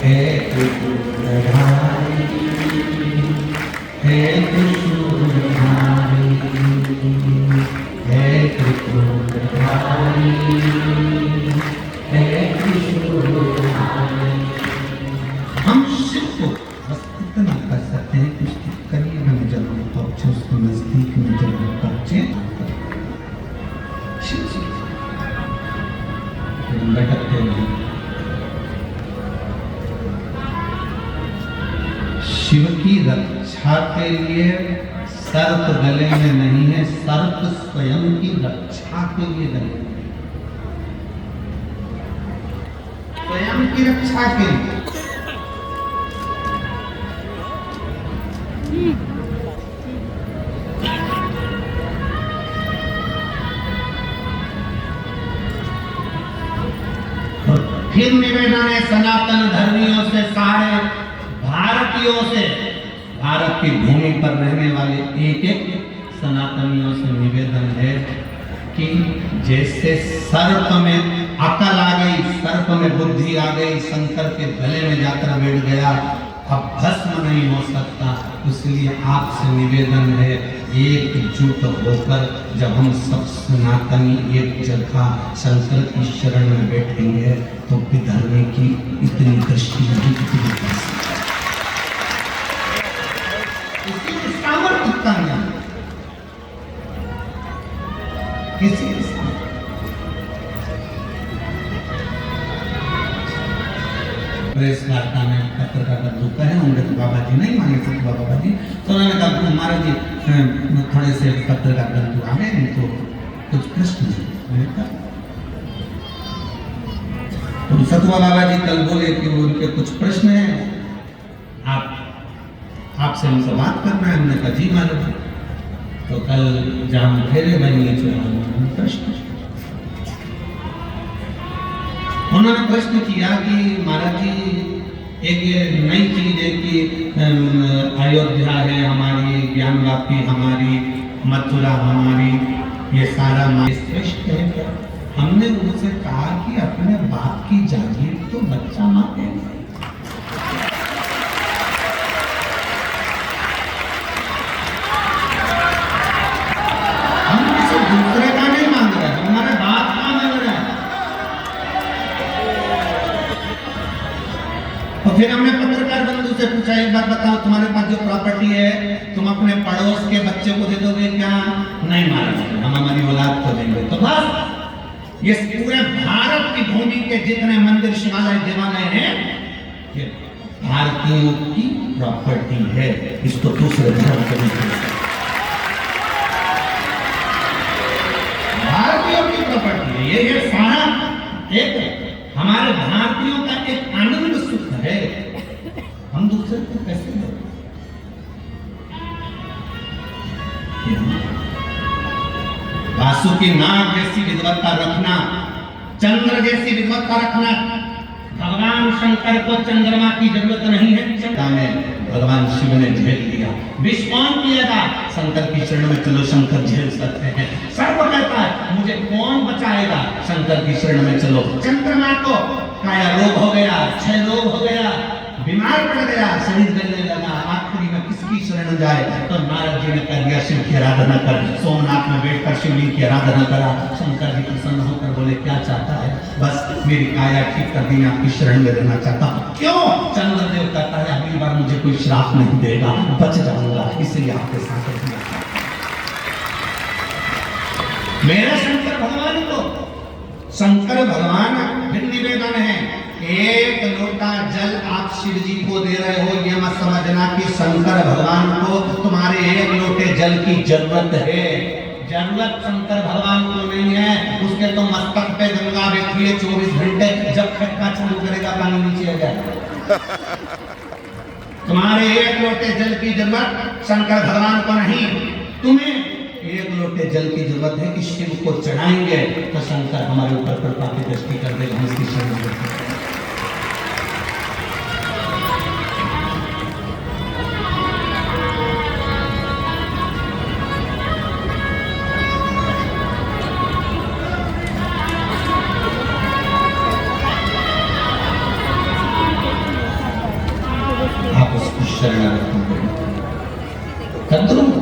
हे त्रिपुरधारी, हे त्रिशूलधारी, हे त्रिपुरधारी, हे त्रिशूलधारी। हम शिव को बस इतना कर सकते हैं कि उसके करीब में जब हम पहुंचे, उसके नजदीक में जब हम पहुंचे, शिव जी लटकते हैं। शिव की रक्षा के लिए सर्प गले में नहीं है, सर्प स्वयं की रक्षा के लिए गले में, स्वयं की रक्षा के लिए। फिर निवेदन है सनातन धर्मियों से, सारे भारतीयों से, भारत की भूमि पर रहने वाले एक एक सनातनियों से निवेदन है कि जैसे सर्प में अकल आ गई, सर्प में बुद्धि आ गई, शंकर के गले में जाकर बैठ गया, अब भस्म नहीं हो सकता। इसलिए आपसे निवेदन है, एकजुट होकर जब हम सब सनातनी एक जगह शंकर की शरण में बैठेंगे तो विधर्मी की इतनी दृष्टि नहीं, इतनी किसी प्रेस वार्ता में पत्रकार बंधुता है, उनके तो बाबा जी नहीं माने थे, बाबा जी तो उन्होंने कहा महाराज जी थोड़े से पत्रकार बंधु आ गए, इनको कुछ प्रश्न है। तो सतुआ बाबा जी कल बोले कि उनके कुछ प्रश्न हैं, आपसे हमसे बात करना है। हमने कहा जी मालूम। तो कल जाम फेरे बनिए प्रश्न, उन्होंने प्रश्न किया कि महाराज जी एक ये नई चीज है कि अयोध्या है हमारी, ज्ञानवापी हमारी, मथुरा हमारी, ये सारा श्रेष्ठ है क्या? हमने उनसे कहा कि अपने बाप की जागीर तो बच्चा मांगे, हम किसी दूसरे का नहीं मांग रहे, हमारे बाप का मांग रहे हैं। और फिर हमने पत्रकार बंधु से पूछा, एक बात बताओ, तुम्हारे पास जो प्रॉपर्टी है तुम अपने पड़ोस के बच्चे को दे दोगे क्या? नहीं महाराज, हम हमारी औलाद को देंगे। तो बस ये पूरे भारत की भूमि के जितने मंदिर, शिवालय, देवालय हैं, ये भारतीयों की प्रॉपर्टी है, इसको दूसरे धर्म के नहीं, भारतीयों की प्रॉपर्टी है। ये सारा एक हमारे भारतीयों का एक आनंद सुख है, हम दूसरे को कैसे दें? वासु की नाग जैसी विद्वत्ता रखना, चंद्र जैसी विद्वत्ता रखना। भगवान शंकर को चंद्रमा की जरूरत नहीं है, भगवान शिव ने झेल लिया। विष कौन पिएगा? शंकर की शरण में चलो, शंकर झेल सकते हैं। सर्प कहता है मुझे कौन बचाएगा? शंकर की शरण में चलो। चंद्रमा को काया रोग हो गया, क्षय रोग हो गया, बीमार पड़ गया, शरीर गलने लगा, आखिरी में किसकी शरण जाए? तो नारद जी ने कह दिया शिव की आराधना कर। सोमनाथ में बैठकर शिवलिंग की आराधना करा। शंकर जी प्रसन्न होकर बोले क्या चाहता है? बस मेरी काया ठीक कर दी, आपकी शरण में रहना चाहता हूँ। क्यों? चंद्रदेव कहता है अगली बार मुझे कोई श्राप नहीं देगा, बच जाऊंगा, इसलिए आपके साथ दिया। मेरे शंकर भगवान को, शंकर भगवान फिर निवेदन है, एक लोटा जल आप शिव जी को दे रहे हो, ये मत समझना कि शंकर भगवान को तुम्हारे एक लोटे जल की जरूरत है। जरूरत शंकर भगवान को नहीं है, उसके तो मस्तक पे गंगा बैठी है 24 घंटे, जब खटका चालू करेगा पानी नीचे आ जाएगा। तुम्हारे एक लोटे जल की जरूरत शंकर भगवान को नहीं, तुम्हें एक लोटे जल की जरूरत है कि शिव को चढ़ाएंगे तो शंकर हमारे ऊपर कृपा की दृष्टि कर देगा, हम इसकी शरण में। आप उसकी शरणागति करें। कद्रू